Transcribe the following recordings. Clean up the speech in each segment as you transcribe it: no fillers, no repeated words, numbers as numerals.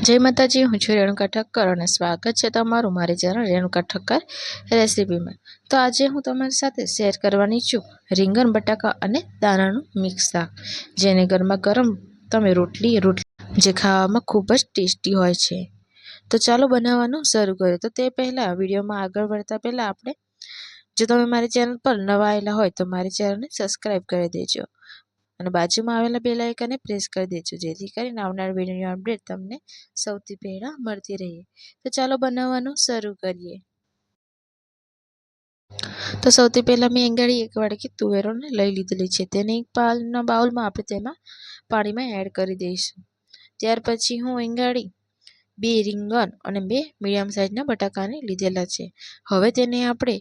જય માતાજી, હું છું રેણુકા ઠક્કર અને સ્વાગત છે તમારું મારી ચેનલ રેણુકા ઠક્કર રેસીપીમાં। તો આજે હું તમારી સાથે શેર કરવાની છું રીંગણ બટાકા અને દાણાનું મિક્સ શાક, જેને ગરમા ગરમ તમે રોટલી જે ખાવામાં ખૂબ જ ટેસ્ટી હોય છે। તો ચાલો બનાવવાનું શરૂ કરીએ। તો તે પહેલાં વિડીયોમાં આગળ વધતા પહેલાં આપણે જો તમે મારી ચેનલ પર નવા આવેલા હોય તો મારી ચેનલને સબસ્ક્રાઈબ કરી દેજો અને બાજુમાં આવેલા બેલ આઇકનને પ્રેસ કરી દેજો, જેથી કરીને આવનાર વિડીયોની અપડેટ તમને સૌથી પહેલાં મળતી રહે। તો ચાલો બનાવવાનું શરૂ કરીએ। તો સૌથી પહેલાં મેં એંગાડી એક વાડકી તુવેરોને લઈ લીધેલી છે, તેને એક બાઉલમાં આપણે તેમાં પાણીમાં એડ કરી દઈશું। ત્યાર પછી હું એંગાડી 2 રીંગણ અને 2 મીડિયમ સાઇઝના બટાકાને લીધેલા છે। હવે તેને આપણે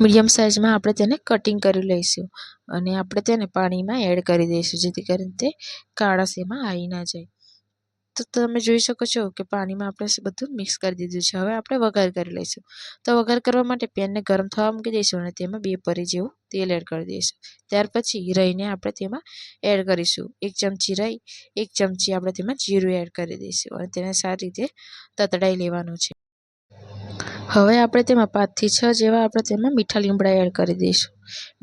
મીડિયમ સાઇઝમાં આપણે તેને કટિંગ કરી લઈશું અને આપણે તેને પાણીમાં એડ કરી દઈશું, જેથી કરીને તે કાળાશ એમાં આવી ના જાય। તો તમે જોઈ શકો છો કે પાણીમાં આપણે બધું મિક્સ કરી દીધું છે। હવે આપણે વઘાર કરી લઈશું। તો વઘાર કરવા માટે પેનને ગરમ થવા મૂકી દઈશું અને તેમાં 2 પરી જેવું તેલ એડ કરી દઈશું। ત્યાર પછી રાઈને આપણે તેમાં એડ કરીશું। 1 ચમચી રાઈ, 1 ચમચી આપણે તેમાં જીરું એડ કરી દઈશું અને તેને સારી રીતે તતડાઈ લેવાનું છે। હવે આપણે તેમાં 5 થી 6 જેવા આપણે તેમાં મીઠા લીમડા એડ કરી દઈશું।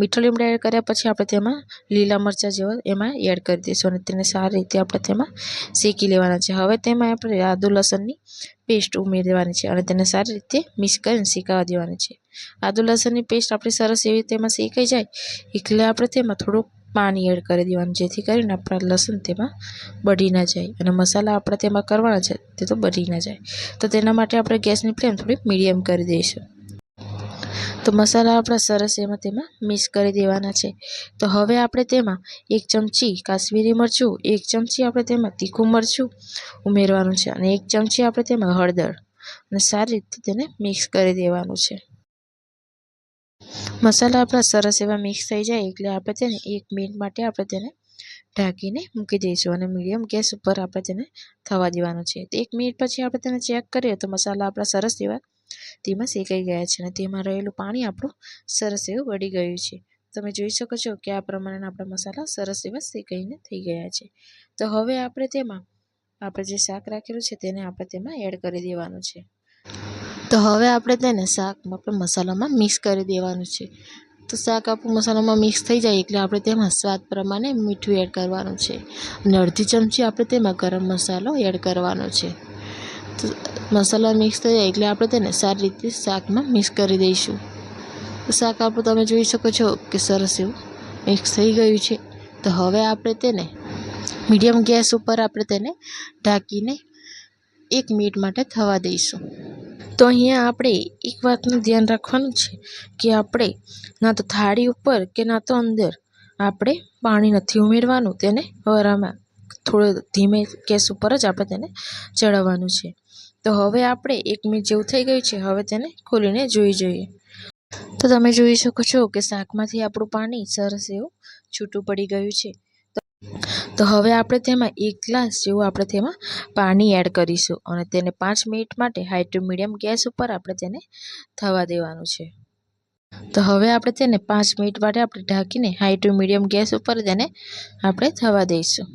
મીઠા લીમડા એડ કર્યા પછી આપણે તેમાં લીલા મરચાં જેવા એમાં એડ કરી દઈશું અને તેને સારી રીતે આપણે તેમાં શેકી લેવાના છે। હવે તેમાં આપણે આદુ લસણની પેસ્ટ ઉમેરી દેવાની છે અને તેને સારી રીતે મિક્સ કરીને શેકાવા દેવાની છે। આદુ લસણની પેસ્ટ આપણી સરસ એવી તેમાં શેકાઈ જાય એટલે આપણે તેમાં થોડુંક પાણી એડ કરી દેવાનું, જેથી કરીને આપણા લસણ તેમાં બળી ના જાય અને મસાલા આપણે તેમાં કરવાના છે તે તો બળી ના જાય। તો તેના માટે આપણે ગેસની ફ્લેમ થોડી મીડિયમ કરી દઈશું। તો મસાલા આપણા સરસ એમાં તેમાં મિક્સ કરી દેવાના છે। તો હવે આપણે તેમાં 1 ચમચી કાશ્મીરી મરચું, 1 ચમચી આપણે તેમાં તીખું મરચું ઉમેરવાનું છે અને 1 ચમચી આપણે તેમાં હળદર અને સારી રીતે તેને મિક્સ કરી દેવાનું છે। મસાલા આપણા સરસ એવા મિક્સ થઈ જાય એટલે આપણે તેને 1 મિનિટ માટે આપણે તેને ઢાંકીને મૂકી દઈશું અને મીડિયમ ગેસ ઉપર આપણે તેને થવા દેવાનું છે। તો 1 મિનિટ પછી આપણે તેને ચેક કરીએ તો મસાલા આપણા સરસ એવા તેમાં શેકાઈ ગયા છે અને તેમાં રહેલું પાણી આપણું સરસ એવું વળી ગયું છે। તમે જોઈ શકો છો કે આ પ્રમાણે આપણા મસાલા સરસ એવા શેકાઈને થઈ ગયા છે। તો હવે આપણે તેમાં આપણે જે શાક રાખેલું છે તેને આપણે તેમાં એડ કરી દેવાનું છે। તો હવે આપણે તેને શાકમાં આપણે મસાલામાં મિક્સ કરી દેવાનું છે। તો શાક આપણું મસાલામાં મિક્સ થઈ જાય એટલે આપણે તેમાં સ્વાદ પ્રમાણે મીઠું એડ કરવાનું છે અને અડધી ચમચી આપણે તેમાં ગરમ મસાલો એડ કરવાનો છે। તો મસાલા મિક્સ થઈ જાય એટલે આપણે તેને સારી રીતે શાકમાં મિક્સ કરી દઈશું। તો શાક આપણું તમે જોઈ શકો છો કે સરસ એવું મિક્સ થઈ ગયું છે। તો હવે આપણે તેને મીડિયમ ગેસ ઉપર આપણે તેને ઢાંકીને 1 મિનિટ માટે થવા દઈશું। તો અહીંયા આપણે એક વાતનું ધ્યાન રાખવાનું છે કે આપણે ના તો થાળી ઉપર કે ના તો અંદર આપણે પાણી નથી ઉમેરવાનું, તેને વરામાં થોડો ધીમે ગેસ ઉપર જ આપણે તેને ચડાવવાનું છે। તો હવે આપણે 1 મિનિટ જેવું થઈ ગયું છે, હવે તેને ખોલીને જોઈ જોઈએ। તો તમે જોઈ શકો છો કે શાકમાંથી આપણું પાણી સરસ એવું છૂટું પડી ગયું છે। તો હવે આપણે તેમાં 1 ગ્લાસ જેવું આપણે તેમાં પાણી એડ કરીશું અને તેને 5 મિનિટ માટે હાઈ ટુ મીડિયમ ગેસ ઉપર આપણે તેને થવા દેવાનું છે। તો હવે આપણે તેને 5 મિનિટ માટે આપણે ઢાંકીને હાઈ ટુ મીડિયમ ગેસ ઉપર તેને આપણે થવા દઈશું।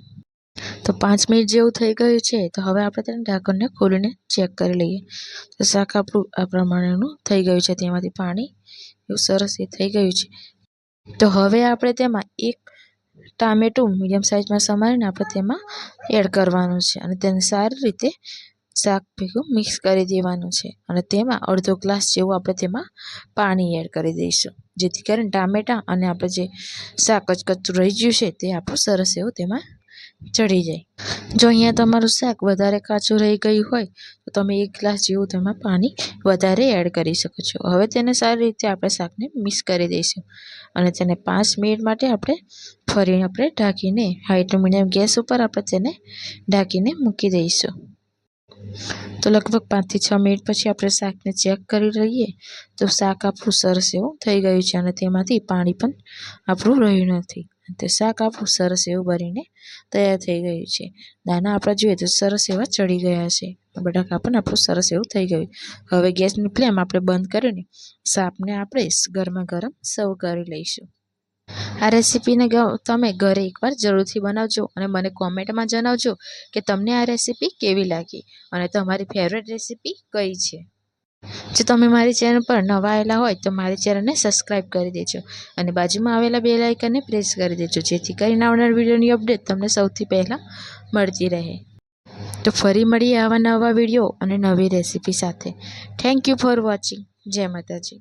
તો 5 મિનિટ જેવું થઈ ગયું છે। તો હવે આપણે તેને ઢાંકણને ખોલીને ચેક કરી લઈએ। તો શાક આપણું આ પ્રમાણેનું થઈ ગયું છે, તેમાંથી પાણી એવું સરસ એ થઈ ગયું છે। તો હવે આપણે તેમાં 1 ટામેટું મીડિયમ સાઇઝમાં સમારીને આપણે તેમાં એડ કરવાનું છે અને તેને સારી રીતે શાક ભેગું મિક્સ કરી દેવાનું છે અને તેમાં અડધો ગ્લાસ જેવું આપણે તેમાં પાણી એડ કરી દઈશું, જેથી કરીને ટામેટાં અને આપણે જે શાક કચકચું રહી ગયું છે તે આપણું સરસ એવું તેમાં ચડી જાય। જો અહીંયા તમારું શાક વધારે કાચું રહી ગયું હોય તો તમે 1 ગ્લાસ જેવું તેમાં પાણી વધારે એડ કરી શકો છો। હવે તેને સારી રીતે આપણે શાકને મિક્સ કરી દઈશું અને તેને 5 મિનિટ માટે આપણે ફરીને આપણે ઢાંકીને હાઈ ટુ મીડિયમ ગેસ ઉપર આપણે તેને ઢાંકીને મૂકી દઈશું। તો લગભગ 5 થી 6 મિનિટ પછી આપણે શાકને ચેક કરી લઈએ તો શાક આપણું સરસ એવું થઈ ગયું છે અને તેમાંથી પાણી પણ આપણું રહ્યું નથી। તે શાક આપણું સરસ એવું બનીને તૈયાર થઈ ગયું છે। દાણા આપણે જોઈએ તો સરસ એવા ચડી ગયા છે, બટાકા પણ આપણું સરસ એવું થઈ ગયું। હવે ગેસની ફ્લેમ આપણે બંધ કરીને શાકને આપણે ગરમા ગરમ સર્વ કરી લઈશું। આ રેસીપીને તમે ઘરે એકવાર જરૂરથી બનાવજો અને મને કોમેન્ટમાં જણાવજો કે તમને આ રેસીપી કેવી લાગી અને તમારી ફેવરેટ રેસીપી કઈ છે। જો તમે મારી ચેનલ પર નવા આવેલા હોય તો મારી ચેનલને સબસ્ક્રાઈબ કરી દેજો અને બાજુમાં આવેલા બેલ આઇકનને પ્રેસ કરી દેજો, જેથી કરીને આવનાર વિડીયોની અપડેટ તમને સૌથી પહેલાં મળતી રહે। તો ફરી મળીએ આવા નવા વિડીયો અને નવી રેસીપી સાથે। Thank you for watching. જય માતાજી।